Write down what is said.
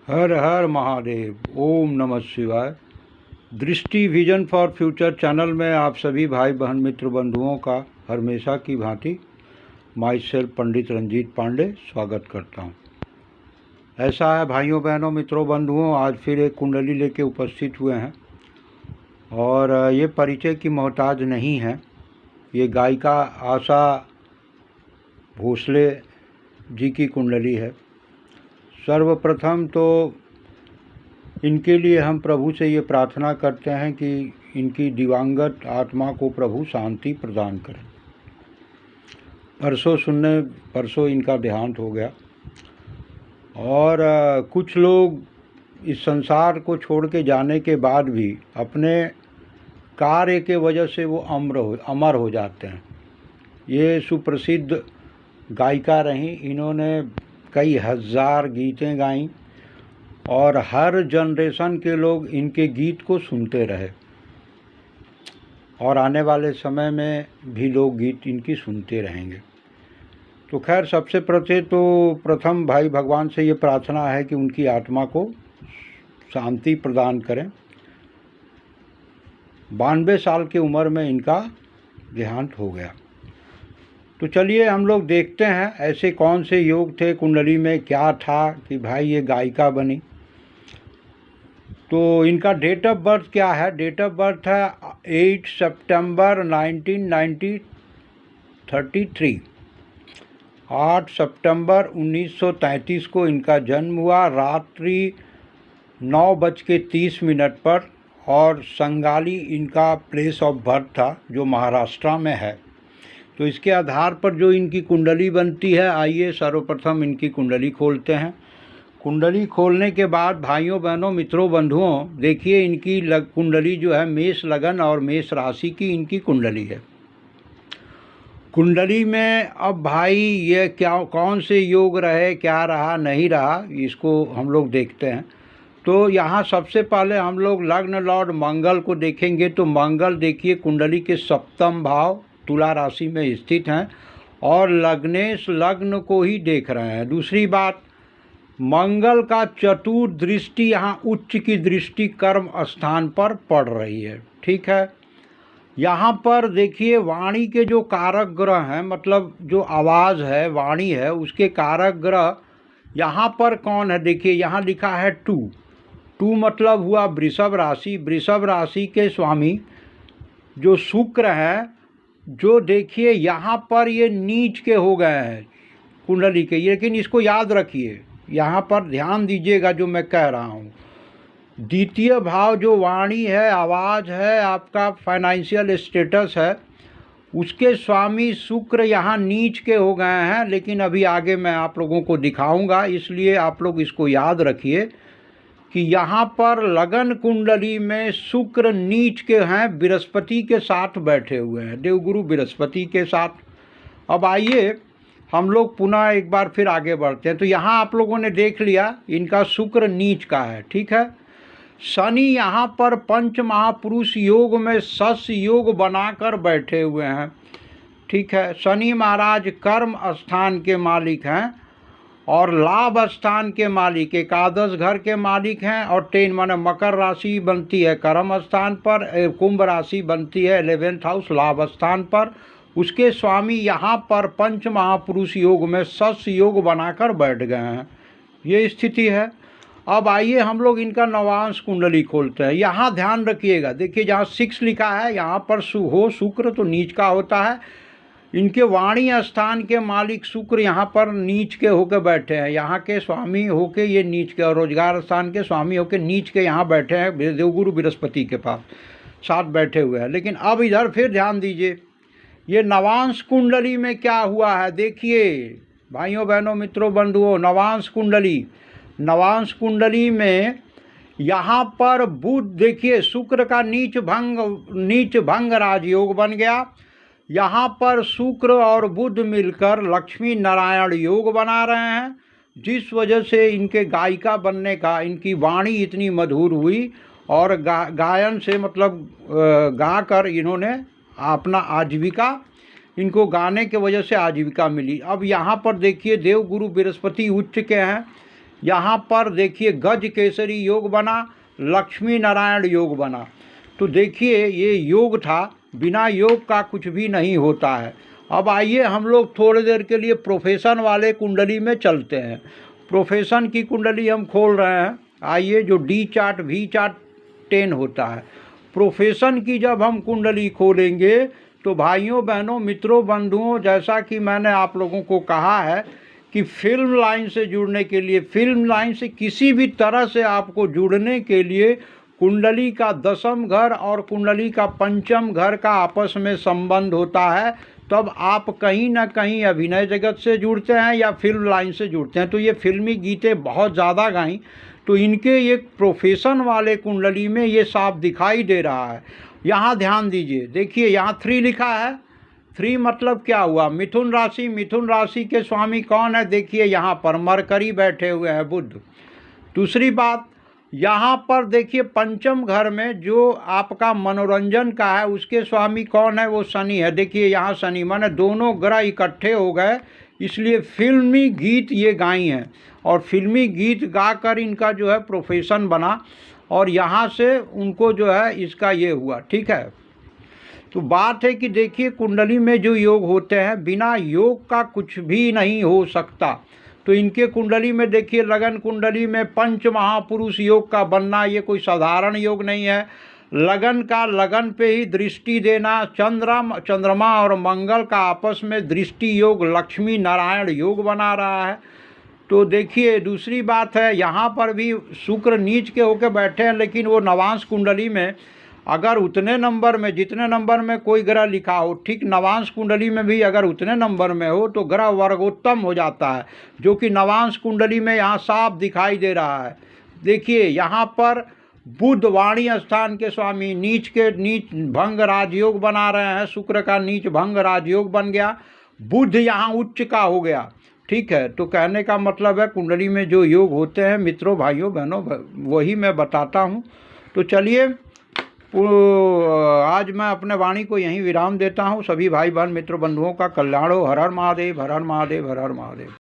हर हर महादेव। ओम नमः शिवाय। दृष्टि विजन फॉर फ्यूचर चैनल में आप सभी भाई बहन मित्र बंधुओं का हमेशा की भांति माई सेल्फ पंडित रंजीत पांडे स्वागत करता हूं। ऐसा है भाइयों बहनों मित्रों बंधुओं, आज फिर एक कुंडली लेके उपस्थित हुए हैं और ये परिचय की मोहताज नहीं है। ये गायिका आशा भोसले जी की कुंडली है। सर्वप्रथम तो इनके लिए हम प्रभु से ये प्रार्थना करते हैं कि इनकी दिवंगत आत्मा को प्रभु शांति प्रदान करें। परसों इनका देहांत हो गया और कुछ लोग इस संसार को छोड़ के जाने के बाद भी अपने कार्य के वजह से वो अमर हो जाते हैं। ये सुप्रसिद्ध गायिका रहीं। इन्होंने कई हजार गीतें गाईं और हर जनरेशन के लोग इनके गीत को सुनते रहे और आने वाले समय में भी लोग गीत इनकी सुनते रहेंगे। तो खैर, सबसे प्रथम भाई भगवान से ये प्रार्थना है कि उनकी आत्मा को शांति प्रदान करें। 92 साल की उम्र में इनका देहांत हो गया। तो चलिए हम लोग देखते हैं ऐसे कौन से योग थे, कुंडली में क्या था कि भाई ये गायिका बनी। तो इनका डेट ऑफ बर्थ क्या है? डेट ऑफ बर्थ है 8 सितंबर 1933। 8 सितंबर 1933 को इनका जन्म हुआ, रात्रि 9:30 पर, और संगाली इनका प्लेस ऑफ बर्थ था जो महाराष्ट्र में है। तो इसके आधार पर जो इनकी कुंडली बनती है, आइए सर्वप्रथम इनकी कुंडली खोलते हैं। कुंडली खोलने के बाद भाइयों बहनों मित्रों बंधुओं, देखिए इनकी कुंडली जो है मेष लगन और मेष राशि की इनकी कुंडली है। कुंडली में अब भाई ये क्या कौन से योग रहे, क्या रहा नहीं रहा, इसको हम लोग देखते हैं। तो यहाँ सबसे पहले हम लोग लग्न लॉर्ड मंगल को देखेंगे। तो मंगल देखिए कुंडली के सप्तम भाव तुला राशि में स्थित हैं और लग्नेश लग्न को ही देख रहे हैं। दूसरी बात, मंगल का चतुर्थ दृष्टि यहाँ उच्च की दृष्टि कर्म स्थान पर पड़ रही है। ठीक है, यहाँ पर देखिए वाणी के जो कारक ग्रह हैं, मतलब जो आवाज़ है वाणी है उसके कारक ग्रह यहाँ पर कौन है? देखिए यहाँ लिखा है 2 मतलब हुआ वृषभ राशि। वृषभ राशि के स्वामी जो शुक्र हैं, जो देखिए यहाँ पर ये नीच के हो गए हैं कुंडली के। लेकिन इसको याद रखिए, यहाँ पर ध्यान दीजिएगा जो मैं कह रहा हूँ। द्वितीय भाव जो वाणी है, आवाज़ है, आपका फाइनेंशियल स्टेटस है, उसके स्वामी शुक्र यहाँ नीच के हो गए हैं। लेकिन अभी आगे मैं आप लोगों को दिखाऊंगा, इसलिए आप लोग इसको याद रखिए कि यहाँ पर लगन कुंडली में शुक्र नीच के हैं, बृहस्पति के साथ बैठे हुए हैं, देवगुरु बृहस्पति के साथ। अब आइए हम लोग पुनः एक बार फिर आगे बढ़ते हैं। तो यहाँ आप लोगों ने देख लिया इनका शुक्र नीच का है। ठीक है, शनि यहाँ पर पंच महापुरुष योग में सस योग बनाकर बैठे हुए हैं। ठीक है, शनि महाराज कर्म स्थान के मालिक हैं और लाभ स्थान के मालिक, एकादश घर के मालिक हैं, और 10 माने मकर राशि बनती है कर्म स्थान पर, कुंभ राशि बनती है 11th हाउस लाभ स्थान पर। उसके स्वामी यहाँ पर पंच महापुरुष योग में सस योग बनाकर बैठ गए हैं। ये स्थिति है। अब आइए हम लोग इनका नवांश कुंडली खोलते हैं। यहाँ ध्यान रखिएगा, देखिए जहाँ 6 लिखा है यहाँ पर शुक्र तो नीच का होता है। इनके वाणी स्थान के मालिक शुक्र यहाँ पर नीच के होकर बैठे हैं, यहाँ के स्वामी होके ये नीच के, और रोजगार स्थान के स्वामी होके नीच के यहाँ बैठे हैं, देवगुरु बृहस्पति के पास साथ बैठे हुए हैं। लेकिन अब इधर फिर ध्यान दीजिए, ये नवांश कुंडली में क्या हुआ है। देखिए भाइयों बहनों मित्रों बंधुओं, नवांश कुंडली में यहाँ पर बुध देखिए शुक्र का नीच भंग राजयोग बन गया। यहाँ पर शुक्र और बुध मिलकर लक्ष्मी नारायण योग बना रहे हैं, जिस वजह से इनके गायिका बनने का, इनकी वाणी इतनी मधुर हुई और गायन से मतलब गाकर इन्होंने अपना आजीविका, इनको गाने के वजह से आजीविका मिली। अब यहाँ पर देखिए देवगुरु बृहस्पति उच्च के हैं, यहाँ पर देखिए गज केसरी योग बना, लक्ष्मी नारायण योग बना। तो देखिए ये योग था, बिना योग का कुछ भी नहीं होता है। अब आइए हम लोग थोड़ी देर के लिए प्रोफेशन वाले कुंडली में चलते हैं। प्रोफेशन की कुंडली हम खोल रहे हैं। आइए, जो डी चार्ट वी चार्ट 10 होता है। प्रोफेशन की जब हम कुंडली खोलेंगे तो भाइयों बहनों मित्रों बंधुओं, जैसा कि मैंने आप लोगों को कहा है कि फिल्म लाइन से जुड़ने के लिए, फिल्म लाइन से किसी भी तरह से आपको जुड़ने के लिए कुंडली का 10वें घर और कुंडली का 5वें घर का आपस में संबंध होता है। तब आप कहीं ना कहीं अभिनय जगत से जुड़ते हैं या फिल्म लाइन से जुड़ते हैं। तो ये फिल्मी गीतें बहुत ज़्यादा गाई, तो इनके ये प्रोफेशन वाले कुंडली में ये साफ दिखाई दे रहा है। यहाँ ध्यान दीजिए, देखिए यहाँ 3 लिखा है। 3 मतलब क्या हुआ? मिथुन राशि। मिथुन राशि के स्वामी कौन है? देखिए यहाँ पर मरकरी बैठे हुए हैं, बुध। दूसरी बात, यहाँ पर देखिए 5वें घर में जो आपका मनोरंजन का है उसके स्वामी कौन है? वो शनि है। देखिए यहाँ शनि, माने दोनों ग्रह इकट्ठे हो गए, इसलिए फिल्मी गीत ये गाई हैं और फिल्मी गीत गाकर इनका जो है प्रोफेशन बना और यहाँ से उनको जो है इसका ये हुआ। ठीक है, तो बात है कि देखिए कुंडली में जो योग होते हैं, बिना योग का कुछ भी नहीं हो सकता। तो इनके कुंडली में देखिए, लगन कुंडली में पंच महापुरुष योग का बनना ये कोई साधारण योग नहीं है। लगन का लगन पे ही दृष्टि देना, चंद्रमा और मंगल का आपस में दृष्टि योग लक्ष्मी नारायण योग बना रहा है। तो देखिए दूसरी बात है, यहाँ पर भी शुक्र नीच के होकर बैठे हैं, लेकिन वो नवांश कुंडली में अगर उतने नंबर में, जितने नंबर में कोई ग्रह लिखा हो, ठीक नवांश कुंडली में भी अगर उतने नंबर में हो तो ग्रह वर्गोत्तम हो जाता है, जो कि नवांश कुंडली में यहाँ साफ दिखाई दे रहा है। देखिए यहाँ पर बुध वाणी स्थान के स्वामी नीच भंग राजयोग बना रहे हैं। शुक्र का नीच भंग राजयोग बन गया, बुध यहाँ उच्च का हो गया। ठीक है, तो कहने का मतलब है कुंडली में जो योग होते हैं मित्रों भाइयों बहनों, वही मैं बताता हूँ। तो चलिए आज मैं अपने वाणी को यहीं विराम देता हूँ। सभी भाई बहन मित्र बंधुओं का कल्याण हो। हर हर महादेव, हर हर महादेव, हर हर महादेव।